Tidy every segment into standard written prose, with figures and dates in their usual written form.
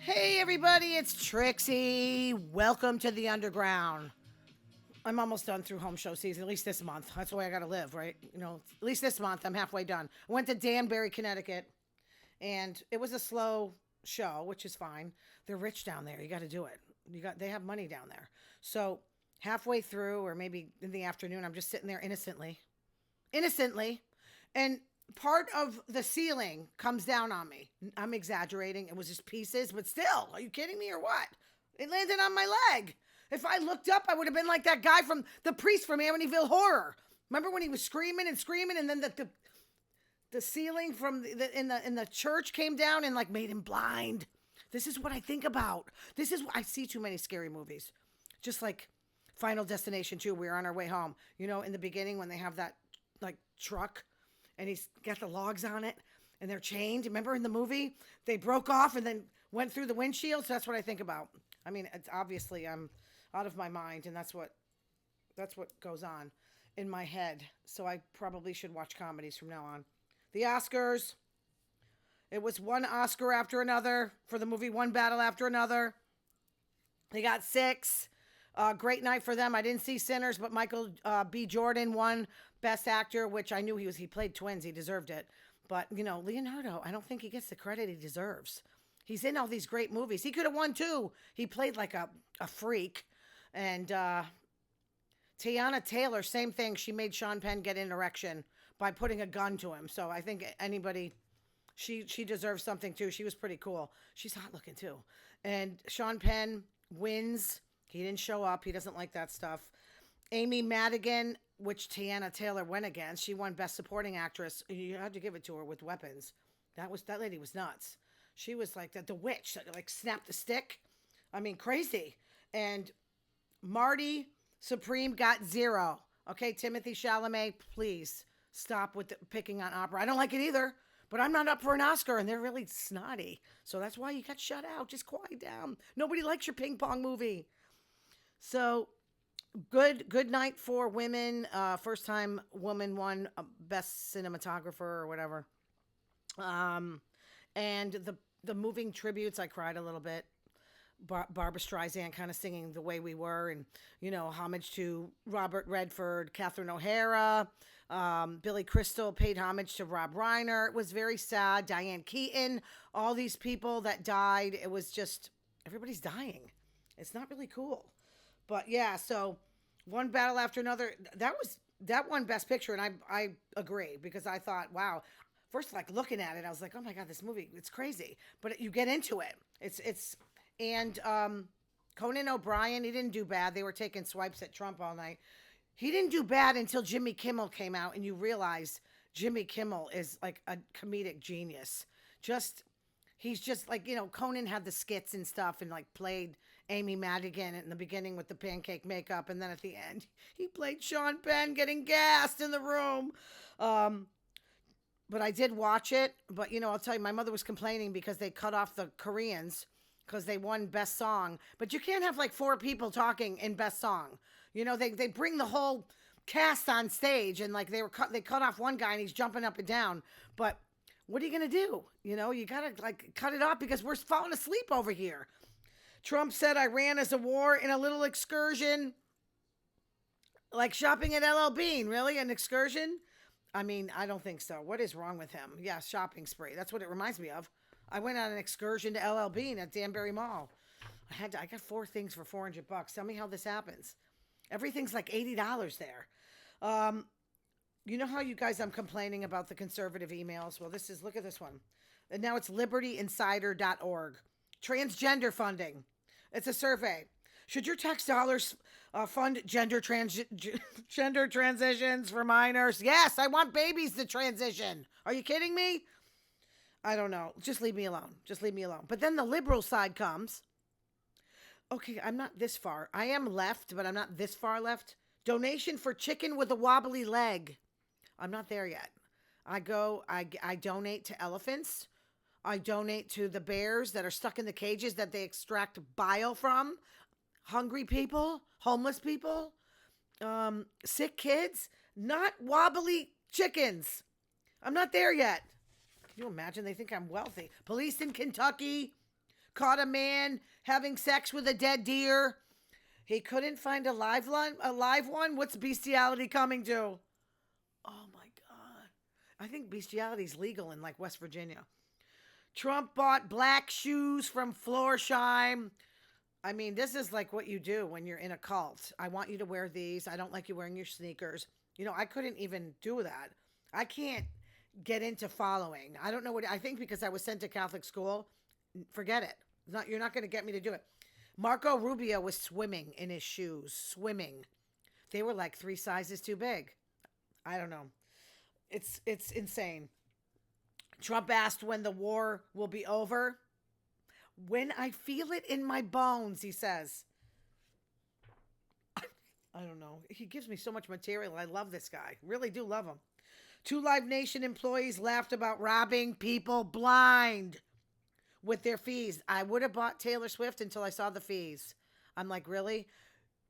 Hey everybody, it's Trixie. Welcome to the underground. I'm almost done through home show season, at least this month. That's the way I gotta live, right? You know, at least this month, I'm halfway done. I went to Danbury, Connecticut, and it was a slow show, which is fine. They're rich down there. You gotta do it. They have money down there. So halfway through, or maybe in the afternoon, I'm just sitting there innocently, and part of the ceiling comes down on me. I'm exaggerating. It was just pieces, but still, are you kidding me or what? It landed on my leg. If I looked up, I would have been like that guy from the priest from Amityville Horror. Remember when he was screaming, and then the ceiling from in the church came down and like made him blind. This is what I think about. This is what I see too many scary movies. Just like Final Destination 2, we were on our way home. You know, in the beginning when they have that like truck and he's got the logs on it and they're chained. Remember in the movie? They broke off and then went through the windshield. So that's what I think about. I mean, it's obviously I'm out of my mind, and that's what goes on in my head. So I probably should watch comedies from now on. The Oscars. It was one Oscar after another for the movie, one battle after another. They got 6. Great night for them. I didn't see Sinners, but Michael B. Jordan won Best Actor, which I knew he played twins. He deserved it. But, you know, Leonardo, I don't think he gets the credit he deserves. He's in all these great movies. He could have won too. He played like a freak. And Tiana Taylor, same thing. She made Sean Penn get an erection by putting a gun to him. So I think she deserves something too. She was pretty cool. She's hot looking too. And Sean Penn wins. He didn't show up. He doesn't like that stuff. Amy Madigan, which Tiana Taylor went against, she won Best Supporting Actress. You had to give it to her with weapons. That lady was nuts. She was like the witch that like snapped the stick. I mean, crazy. And Marty Supreme got 0. Okay, Timothy Chalamet, please stop with picking on opera. I don't like it either, but I'm not up for an Oscar, and they're really snotty. So that's why you got shut out. Just quiet down. Nobody likes your ping pong movie. So good night for women. First time woman won best cinematographer or whatever. And the moving tributes, I cried a little bit. Barbara Streisand kind of singing The Way We Were, and, you know, homage to Robert Redford, Catherine O'Hara. Billy Crystal paid homage to Rob Reiner. It was very sad. Diane Keaton, all these people that died. It was just, everybody's dying. It's not really cool. But yeah, so one battle after another. That won Best Picture, and I agree, because I thought, wow. First, like looking at it, I was like, oh my God, this movie, it's crazy. But you get into it. And Conan O'Brien, he didn't do bad. They were taking swipes at Trump all night. He didn't do bad until Jimmy Kimmel came out, and you realize Jimmy Kimmel is like a comedic genius. He's just like, you know, Conan had the skits and stuff and like played Amy Madigan in the beginning with the pancake makeup. And then at the end, he played Sean Penn getting gassed in the room. But I did watch it. But, you know, I'll tell you, my mother was complaining because they cut off the Koreans because they won Best Song. But you can't have like 4 people talking in Best Song. You know, they bring the whole cast on stage, and like they cut off one guy and he's jumping up and down. But what are you going to do? You know, you got to like cut it off because we're falling asleep over here. Trump said Iran is a war in a little excursion. Like shopping at LL Bean. Really? An excursion? I mean, I don't think so. What is wrong with him? Yeah, shopping spree. That's what it reminds me of. I went on an excursion to LL Bean at Danbury Mall. I got 4 things for $400. Tell me how this happens. Everything's like $80 there. You know how you guys, I'm complaining about the conservative emails? Well, look at this one. And now it's libertyinsider.org. Transgender funding. It's a survey. Should your tax dollars fund gender transitions for minors? Yes, I want babies to transition. Are you kidding me? I don't know. Just leave me alone. But then the liberal side comes. Okay, I'm not this far. I am left, but I'm not this far left. Donation for chicken with a wobbly leg. I'm not there yet. I donate to elephants. I donate to the bears that are stuck in the cages that they extract bile from. Hungry people, homeless people, sick kids, not wobbly chickens. I'm not there yet. Can you imagine? They think I'm wealthy. Police in Kentucky, caught a man having sex with a dead deer. He couldn't find a live one. What's bestiality coming to? Oh my God. I think bestiality is legal in like West Virginia. Trump bought black shoes from Florsheim. I mean, this is like what you do when you're in a cult. I want you to wear these. I don't like you wearing your sneakers. You know, I couldn't even do that. I can't get into following. I don't know what, I think because I was sent to Catholic school, forget it. You're not going to get me to do it. Marco Rubio was swimming in his shoes, swimming. They were like 3 sizes too big. I don't know. It's insane. Trump asked when the war will be over. When I feel it in my bones, he says. I don't know. He gives me so much material. I love this guy. Really do love him. 2 Live Nation employees laughed about robbing people blind with their fees. I would have bought Taylor Swift until I saw the fees. I'm like, really?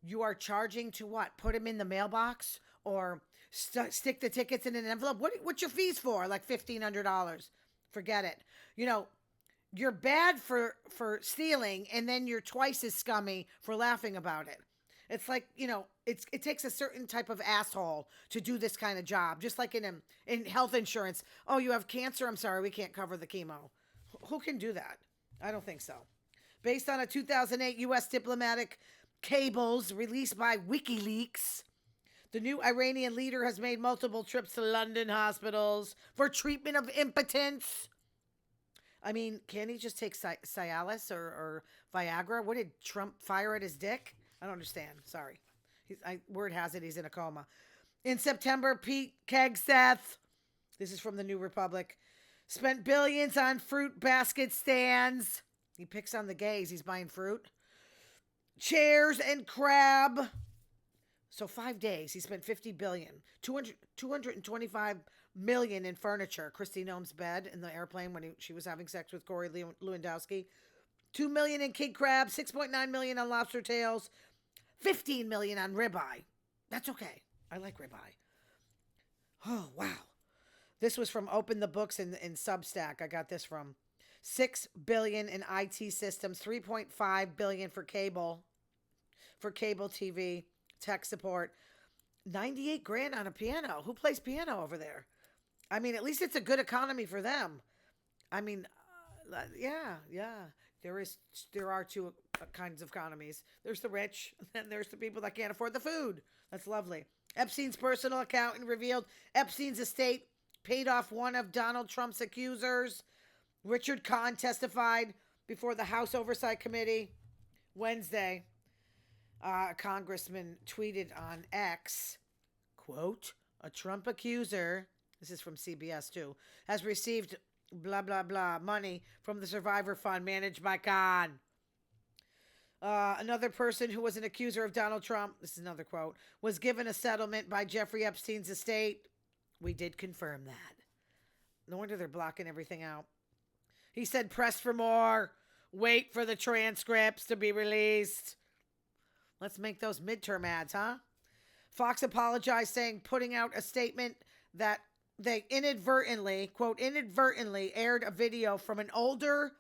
You are charging to what? Put them in the mailbox? Or stick the tickets in an envelope? What's your fees for? Like $1,500. Forget it. You know, you're bad for stealing, and then you're twice as scummy for laughing about it. It's like, you know, it takes a certain type of asshole to do this kind of job. Just like in health insurance. Oh, you have cancer? I'm sorry, we can't cover the chemo. Who can do that? I don't think so. Based on a 2008 U.S. diplomatic cables released by WikiLeaks, the new Iranian leader has made multiple trips to London hospitals for treatment of impotence. I mean, can't he just take Cialis or Viagra? What did Trump fire at his dick? I don't understand. Sorry. Word has it he's in a coma. In September, Pete Hegseth, this is from the New Republic, spent billions on fruit basket stands. He picks on the gays. He's buying fruit. Chairs and crab. So 5 days, he spent $50 billion. 225 million in furniture. Kristi Noem's bed in the airplane when she was having sex with Corey Lewandowski. $2 million in king crab. 6.9 million on lobster tails. 15 million on ribeye. That's okay. I like ribeye. Oh, wow. This was from Open the Books in Substack. I got this from. 6 billion in IT systems, 3.5 billion for cable TV, tech support, 98 grand on a piano. Who plays piano over there? I mean, at least it's a good economy for them. I mean, yeah. There are 2 kinds of economies. There's the rich, and there's the people that can't afford the food. That's lovely. Epstein's personal accountant revealed Epstein's estate paid off one of Donald Trump's accusers. Richard Kahn testified before the House Oversight Committee Wednesday. A congressman tweeted on X, quote, a Trump accuser, this is from CBS too, has received blah, blah, blah money from the Survivor Fund managed by Kahn. Another person who was an accuser of Donald Trump, this is another quote, was given a settlement by Jeffrey Epstein's estate. We did confirm that. No wonder they're blocking everything out. He said, press for more. Wait for the transcripts to be released. Let's make those midterm ads, huh? Fox apologized, saying, putting out a statement that they inadvertently, quote, inadvertently aired a video from an older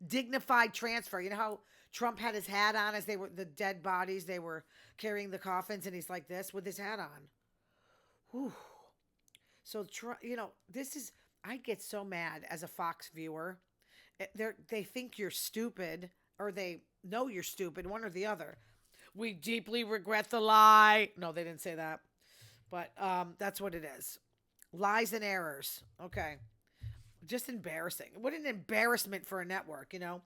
dignified transfer. You know how Trump had his hat on as they were the dead bodies, they were carrying the coffins, and he's like this with his hat on. Whew. So, you know, this is, I get so mad as a Fox viewer. They think you're stupid, or they know you're stupid, one or the other. We deeply regret the lie. No, they didn't say that. But that's what it is. Lies and errors. Okay. Just embarrassing. What an embarrassment for a network, you know?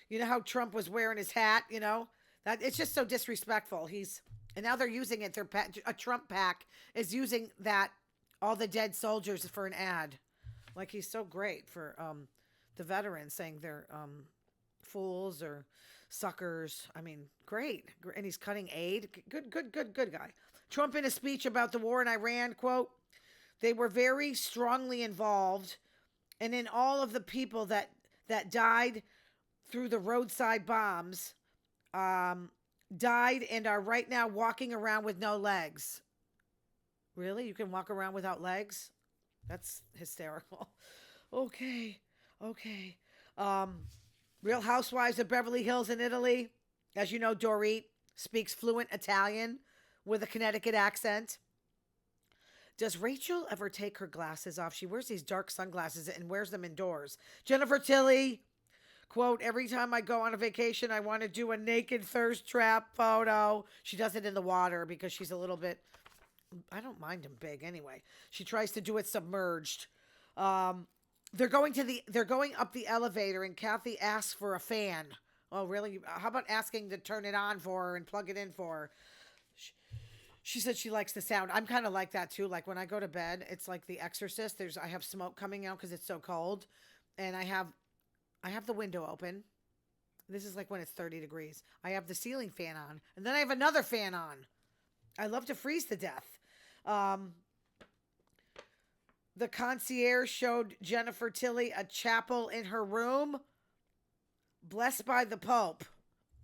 You know how Trump was wearing his hat, you know? That it's just so disrespectful. And now they're using it. A Trump PAC is using that, all the dead soldiers, for an ad. Like, he's so great for the veterans, saying they're fools or suckers. I mean, great. And he's cutting aid. Good guy. Trump in a speech about the war in Iran, quote, they were very strongly involved, and in all of the people that died through the roadside bombs, died and are right now walking around with no legs. Really? You can walk around without legs? That's hysterical. Okay. Real Housewives of Beverly Hills in Italy. As you know, Dorit speaks fluent Italian with a Connecticut accent. Does Rachel ever take her glasses off? She wears these dark sunglasses and wears them indoors. Jennifer Tilly, quote, every time I go on a vacation, I want to do a naked thirst trap photo. She does it in the water because she's a little bit, I don't mind them big anyway. She tries to do it submerged. They're going up the elevator and Kathy asks for a fan. Oh, really? How about asking to turn it on for her and plug it in for her? She said she likes the sound. I'm kind of like that too. Like when I go to bed, it's like The Exorcist. I have smoke coming out because it's so cold, and I have the window open. This is like when it's 30 degrees. I have the ceiling fan on, and then I have another fan on. I love to freeze to death. The concierge showed Jennifer Tilly a chapel in her room, blessed by the Pope.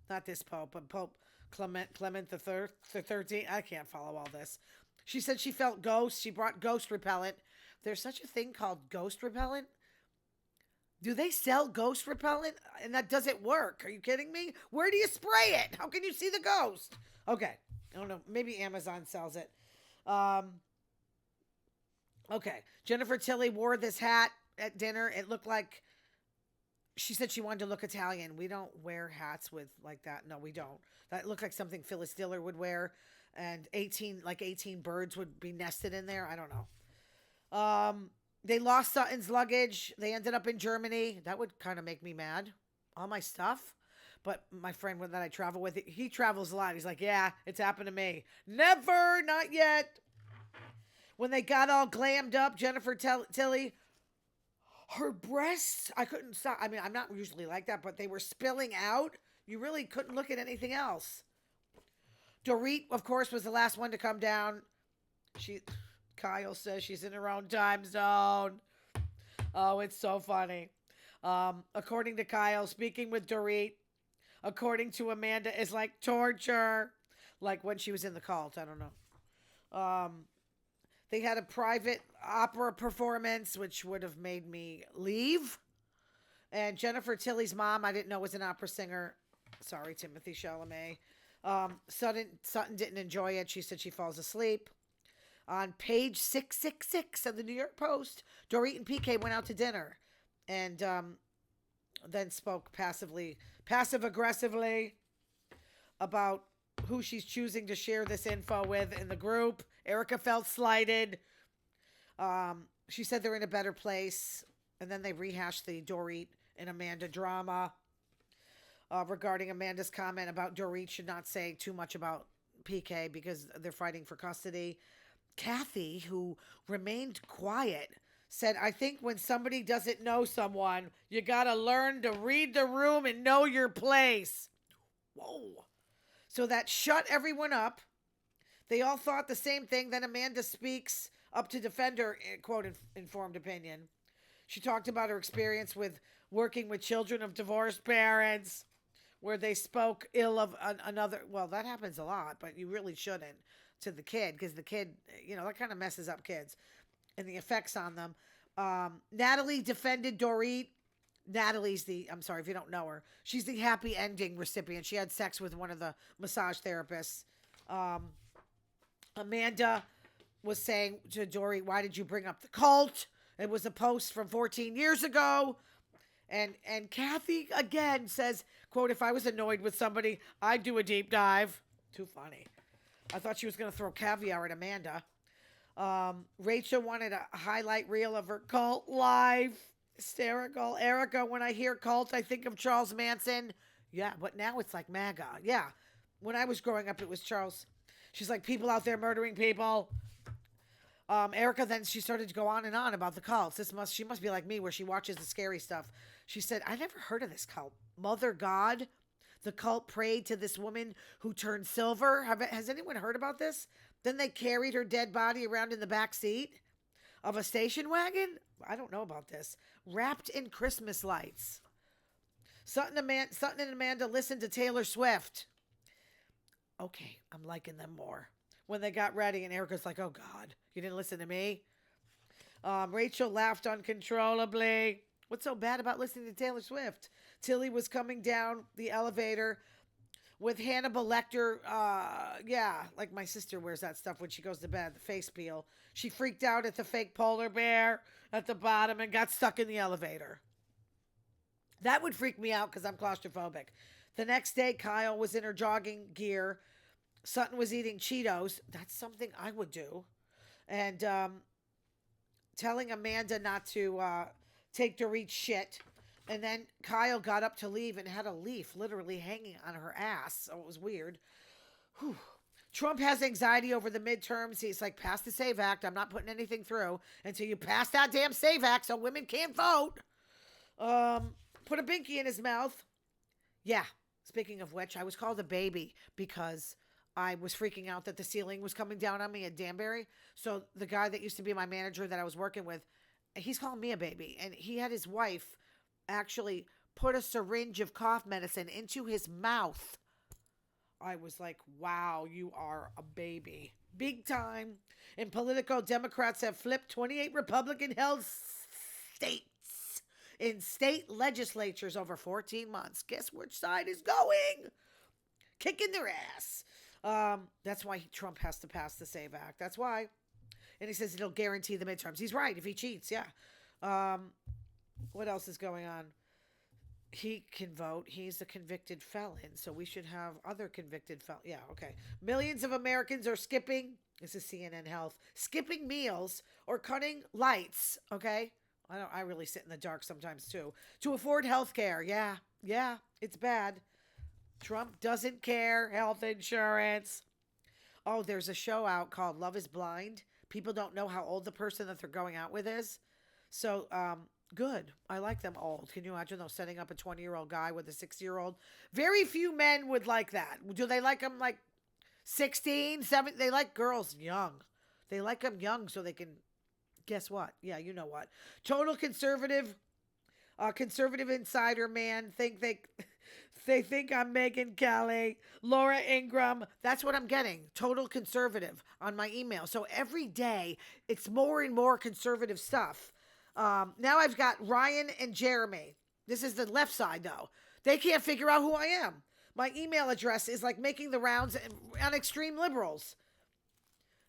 Not this Pope, but Pope Clement the 13th. I can't follow all this. She said she felt ghosts. She brought ghost repellent. There's such a thing called ghost repellent. Do they sell ghost repellent? And does it work? Are you kidding me? Where do you spray it? How can you see the ghost? Okay. I don't know. Maybe Amazon sells it. Okay. Jennifer Tilly wore this hat at dinner. It looked like, she said she wanted to look Italian. We don't wear hats with like that. No, we don't. That looked like something Phyllis Diller would wear. And 18 birds would be nested in there. I don't know. They lost Sutton's luggage. They ended up in Germany. That would kind of make me mad. All my stuff. But my friend that I travel with, he travels a lot. He's like, yeah, it's happened to me. Never, not yet. When they got all glammed up, Jennifer Tilly, her breasts, I couldn't stop. I mean, I'm not usually like that, but they were spilling out. You really couldn't look at anything else. Dorit, of course, was the last one to come down. Kyle says she's in her own time zone. Oh, it's so funny. According to Kyle, speaking with Dorit, according to Amanda, is like torture. Like when she was in the cult. I don't know. They had a private opera performance, which would have made me leave. And Jennifer Tilly's mom, I didn't know was an opera singer. Sorry, Timothy Chalamet. Sutton didn't enjoy it. She said she falls asleep. On page 666 of the New York Post, Dorit and PK went out to dinner and then spoke passive-aggressively about who she's choosing to share this info with in the group. Erica felt slighted. She said they're in a better place. And then they rehashed the Dorit and Amanda drama regarding Amanda's comment about Dorit should not say too much about PK because they're fighting for custody. Kathy, who remained quiet, said, I think when somebody doesn't know someone, you got to learn to read the room and know your place. Whoa. So that shut everyone up. They all thought the same thing. Then Amanda speaks up to defend her, quote, informed opinion. She talked about her experience with working with children of divorced parents, where they spoke ill of another. Well, that happens a lot, but you really shouldn't to the kid, because the kid, that kind of messes up kids and the effects on them. Natalie defended Dorit. Natalie's I'm sorry if you don't know her. She's the happy ending recipient. She had sex with one of the massage therapists. Amanda was saying to Dorit, why did you bring up the cult? It was a post from 14 years ago. And Kathy, again, says, quote, if I was annoyed with somebody, I'd do a deep dive. Too funny. I thought she was going to throw caviar at Amanda. Rachel wanted a highlight reel of her cult life. Hysterical. Erica, when I hear cult, I think of Charles Manson. Yeah, but now it's like MAGA. Yeah. When I was growing up, it was Charles. She's like, people out there murdering people. Erica, then she started to go on and on about the cults. She must be like me, where she watches the scary stuff. She said, I never heard of this cult. Mother God, the cult prayed to this woman who turned silver. Has anyone heard about this? Then they carried her dead body around in the back seat of a station wagon. I don't know about this. Wrapped in Christmas lights. Sutton and Amanda listened to Taylor Swift. Okay, I'm liking them more. When they got ready, and Erica's like, oh God, you didn't listen to me? Rachel laughed uncontrollably. What's so bad about listening to Taylor Swift? Tilly was coming down the elevator with Hannibal Lecter. Yeah, like my sister wears that stuff when she goes to bed, the face peel. She freaked out at the fake polar bear at the bottom and got stuck in the elevator. That would freak me out because I'm claustrophobic. The next day, Kyle was in her jogging gear. Sutton was eating Cheetos. That's something I would do. And telling Amanda not to take Dorit's shit. And then Kyle got up to leave and had a leaf literally hanging on her ass. So it was weird. Whew. Trump has anxiety over the midterms. He's like, pass the SAVE Act. I'm not putting anything through until you pass that damn SAVE Act so women can't vote. Put a binky in his mouth. Yeah. Speaking of which, I was called a baby because I was freaking out that the ceiling was coming down on me at Danbury. So the guy that used to be my manager that I was working with, he's calling me a baby. And he had his wife actually put a syringe of cough medicine into his mouth. I was like, wow, you are a baby. Big time. In Politico, Democrats have flipped 28 Republican-held states in state legislatures over 14 months. Guess which side is going? Kicking their ass. That's why Trump has to pass the SAVE Act. That's why. And he says it'll guarantee the midterms. He's right if he cheats, yeah. What else is going on? He can vote. He's a convicted felon, so we should have other convicted felons. Yeah, okay. Millions of Americans are skipping, this is CNN Health, skipping meals or cutting lights, okay? I really sit in the dark sometimes too. To afford health care. Yeah, it's bad. Trump doesn't care. Health insurance. Oh, there's a show out called Love is Blind. People don't know how old the person that they're going out with is. So, good. I like them old. Can you imagine though, setting up a 20-year-old guy with a 60-year-old? Very few men would like that. Do they like them like 16, 7? They like girls young. They like them young so they can, guess what? Yeah, you know what. Total conservative insider man they think I'm Megyn Kelly, Laura Ingraham. That's what I'm getting. Total conservative on my email. So every day it's more and more conservative stuff. Now I've got Ryan and Jeremy. This is the left side though. They can't figure out who I am. My email address is like making the rounds on extreme liberals.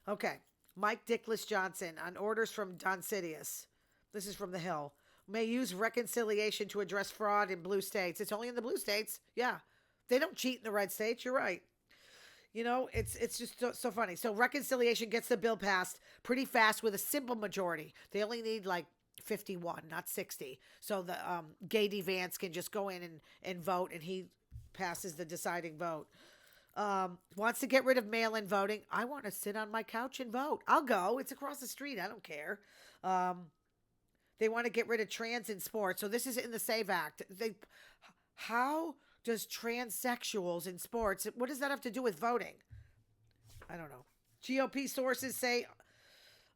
Okay. Mike Dickless Johnson on orders from Don Sidious. This is from The Hill. May use reconciliation to address fraud in blue states. It's only in the blue states. Yeah. They don't cheat in the red states. You're right. You know, it's just so funny. So reconciliation gets the bill passed pretty fast with a simple majority. They only need like 51, not 60. So the Gady Vance can just go in and vote, and he passes the deciding vote. Wants to get rid of mail-in voting. I want to sit on my couch and vote. I'll go. It's across the street. I don't care. They want to get rid of trans in sports. So this is in the SAVE Act. How does transsexuals in sports, what does that have to do with voting? I don't know. GOP sources say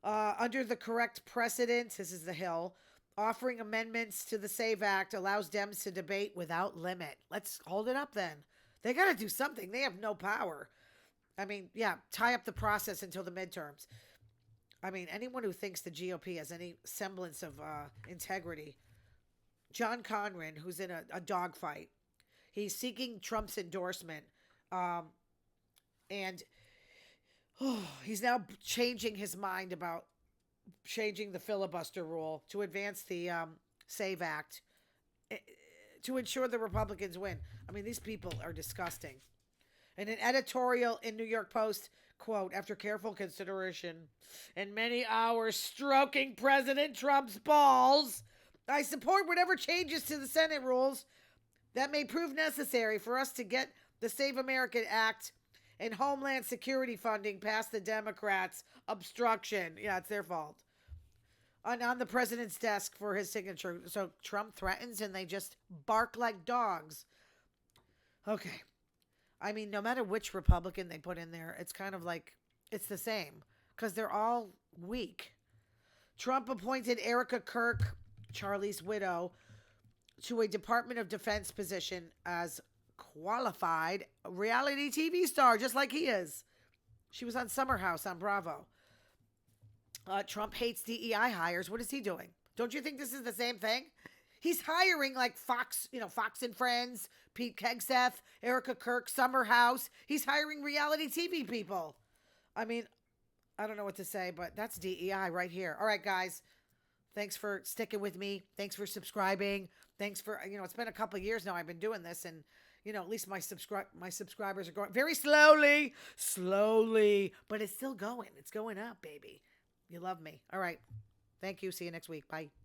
under the correct precedent, this is The Hill, offering amendments to the SAVE Act allows Dems to debate without limit. Let's hold it up then. They got to do something. They have no power. I mean, yeah, tie up the process until the midterms. I mean, anyone who thinks the GOP has any semblance of integrity. John Conran, who's in a dogfight. He's seeking Trump's endorsement. And he's now changing his mind about changing the filibuster rule to advance the SAVE Act to ensure the Republicans win. I mean, these people are disgusting. In an editorial in New York Post, quote, after careful consideration and many hours stroking President Trump's balls, I support whatever changes to the Senate rules that may prove necessary for us to get the Save America Act and Homeland Security funding past the Democrats' obstruction. Yeah, it's their fault. On the president's desk for his signature. So Trump threatens and they just bark like dogs. Okay. I mean, no matter which Republican they put in there, it's kind of like, it's the same. Because they're all weak. Trump appointed Erica Kirk, Charlie's widow, to a Department of Defense position as qualified reality TV star, just like he is. She was on Summer House on Bravo. Trump hates DEI hires. What is he doing? Don't you think this is the same thing? He's hiring like Fox, Fox and Friends, Pete Hegseth, Erica Kirk, Summer House. He's hiring reality TV people. I mean, I don't know what to say, but that's DEI right here. All right, guys. Thanks for sticking with me. Thanks for subscribing. Thanks for, it's been a couple of years now I've been doing this, and at least my subscribers are growing very slowly, but it's still going. It's going up, baby. You love me. All right. Thank you. See you next week. Bye.